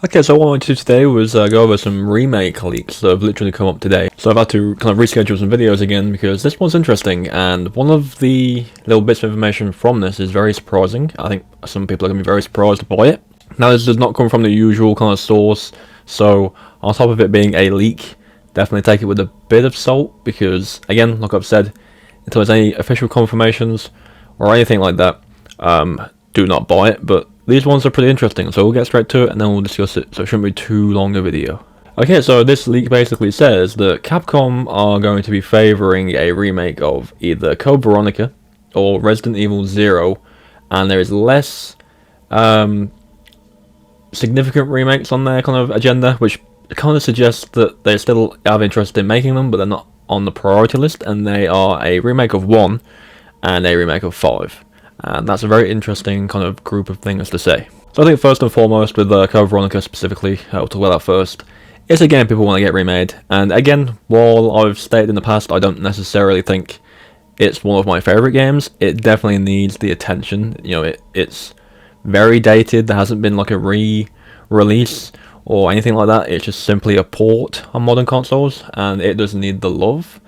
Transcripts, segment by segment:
Okay, so what I wanted to do today was go over some remake leaks that have literally come up today. So I've had to kind of reschedule some videos again because this one's interesting, and one of the little bits of information from this is very surprising. I think some people are going to be very surprised by it. Now, this does not come from the usual kind of source, so on top of it being a leak, definitely take it with a bit of salt because, again, like I've said, until there's any official confirmations or anything like that, do not buy it, but these ones are pretty interesting, so we'll get straight to it and then we'll discuss it, so it shouldn't be too long a video. Okay, so this leak basically says that Capcom are going to be favouring a remake of either Code Veronica or Resident Evil 0, and there is less significant remakes on their kind of agenda, which kind of suggests that they still have interest in making them, but they're not on the priority list, and they are a remake of 1 and a remake of 5. And that's a very interesting kind of group of things to say. So I think first and foremost with Code Veronica specifically, I'll talk about that first. It's a game people want to get remade, and again, while I've stated in the past I don't necessarily think it's one of my favourite games, it definitely needs the attention. You know, it's very dated, there hasn't been like a re-release or anything like that, it's just simply a port on modern consoles, and it does need the love.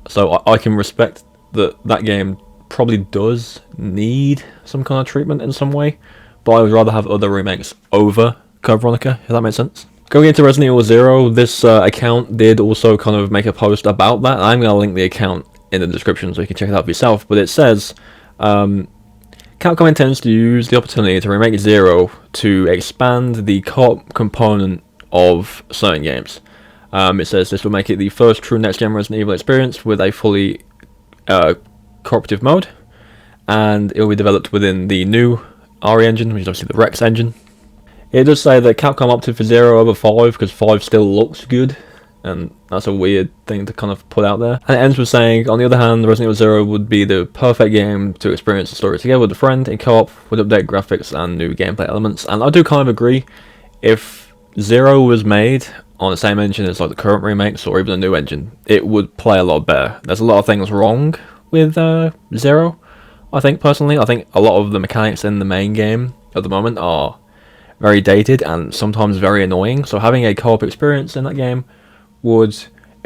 So I can respect that game probably does need some kind of treatment in some way, but I would rather have other remakes over Code Veronica, if that makes sense. Going into Resident Evil 0, this account did also kind of make a post about that. I'm going to link the account in the description so you can check it out for yourself, but it says Capcom intends to use the opportunity to remake 0 to expand the co-op component of certain games. It says this will make it the first true next-gen Resident Evil experience with a fully cooperative mode, and it will be developed within the new RE engine, which is obviously the Rex engine. It does say that Capcom opted for 0 over 5 because 5 still looks good, and that's a weird thing to kind of put out there. And it ends with saying, on the other hand, Resident Evil 0 would be the perfect game to experience the story together with a friend in co-op with updated graphics and new gameplay elements. And I do kind of agree, if 0 was made on the same engine as like the current remakes or even a new engine, it would play a lot better. There's a lot of things wrong with 0, I think personally. I think a lot of the mechanics in the main game at the moment are very dated and sometimes very annoying, so having a co-op experience in that game would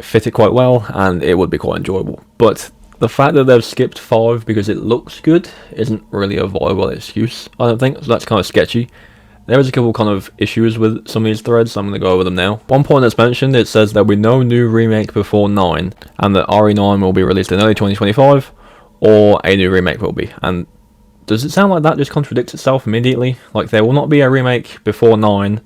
fit it quite well and it would be quite enjoyable. But the fact that they've skipped 5 because it looks good isn't really a viable excuse, I don't think, so that's kind of sketchy. There is a couple kind of issues with some of these threads, so I'm going to go over them now. One point that's mentioned, it says there will be no new remake before 9, and that RE9 will be released in early 2025, or a new remake will be. And does it sound like that just contradicts itself immediately? Like, there will not be a remake before 9,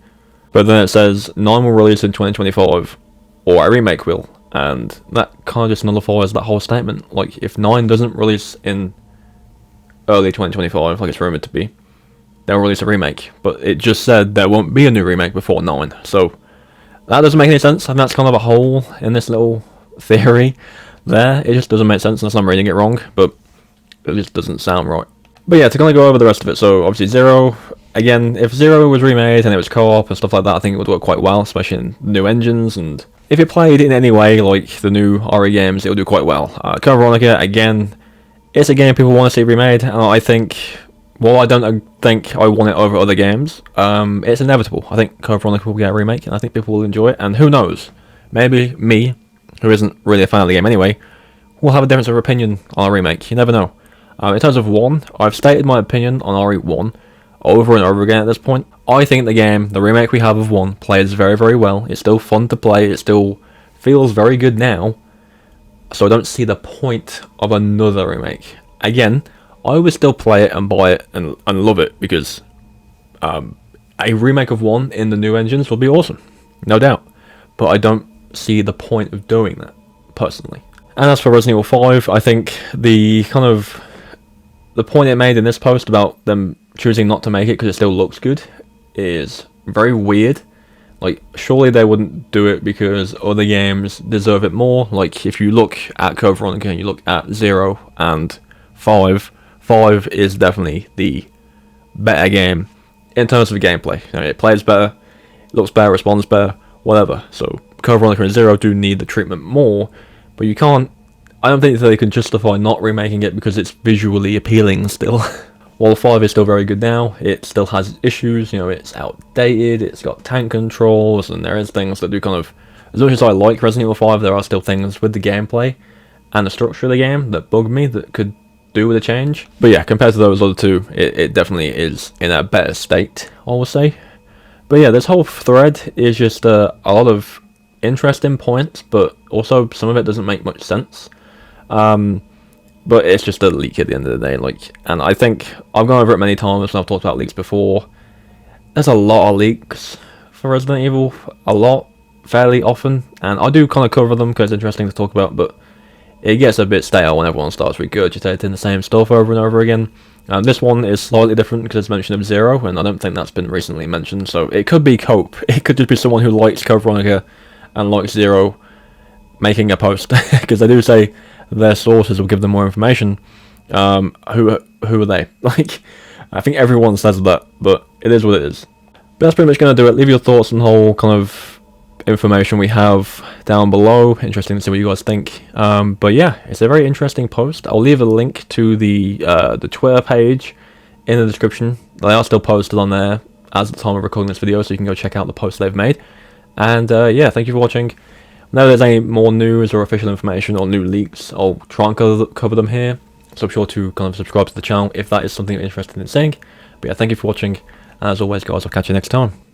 but then it says 9 will release in 2025, or a remake will. And that kind of just nullifies that whole statement. Like, if 9 doesn't release in early 2025, like it's rumoured to be, they'll release a remake, but it just said there won't be a new remake before 9, so that doesn't make any sense, and that's kind of a hole in this little theory there. It just doesn't make sense unless I'm reading it wrong, but it just doesn't sound right. But yeah, to kind of go over the rest of it, so obviously 0, again, if 0 was remade and it was co-op and stuff like that, I think it would work quite well, especially in new engines, and if it played in any way like the new RE games, it would do quite well. Code Veronica, again, it's a game people want to see remade, and I think, well, I don't think I want it over other games. It's inevitable. I think Code Veronica will get a remake, and I think people will enjoy it. And who knows? Maybe me, who isn't really a fan of the game anyway, will have a difference of opinion on a remake. You never know. In terms of 1, I've stated my opinion on RE1 over and over again at this point. I think the game, the remake we have of 1, plays very, very well. It's still fun to play. It still feels very good now. So I don't see the point of another remake. Again, I would still play it and buy it and love it, because a remake of 1 in the new engines would be awesome, no doubt. But I don't see the point of doing that, personally. And as for Resident Evil 5, I think the point it made in this post about them choosing not to make it because it still looks good is very weird. Like, surely they wouldn't do it because other games deserve it more. Like, if you look at Code Veronica and you look at 0 and 5 is definitely the better game in terms of gameplay. You know, it plays better, it looks better, responds better, whatever. So Code Veronica and 0 do need the treatment more, but you can't, I don't think that they can justify not remaking it because it's visually appealing still. While 5 is still very good now, it still has issues. You know, it's outdated, it's got tank controls, and there is things that do kind of, as much as I like Resident Evil 5, there are still things with the gameplay and the structure of the game that bug me that could do with a change. But yeah, compared to those other two, it definitely is in a better state, I would say. But yeah, this whole thread is just a lot of interesting points, but also some of it doesn't make much sense. But it's just a leak at the end of the day, like, and I think I've gone over it many times and I've talked about leaks before. There's a lot of leaks for Resident Evil, a lot, fairly often, and I do kind of cover them because it's interesting to talk about, but it gets a bit stale when everyone starts regurgitating the same stuff over and over again. This one is slightly different because it's mention of Zero, and I don't think that's been recently mentioned, so it could be Cope. It could just be someone who likes Code Veronica and likes Zero making a post, because they do say their sources will give them more information. Who are they? Like, I think everyone says that, but it is what it is. But that's pretty much going to do it. Leave your thoughts on the whole kind of information we have down below. Interesting to see what you guys think. But yeah, it's a very interesting post. I'll leave a link to the Twitter page in the description. They are still posted on there as of the time of recording this video, so you can go check out the posts they've made. And yeah, thank you for watching. Whenever there's any more news or official information or new leaks, I'll try and cover them here. So be sure to kind of subscribe to the channel if that is something you're interested in seeing. But yeah, thank you for watching. And as always, guys, I'll catch you next time.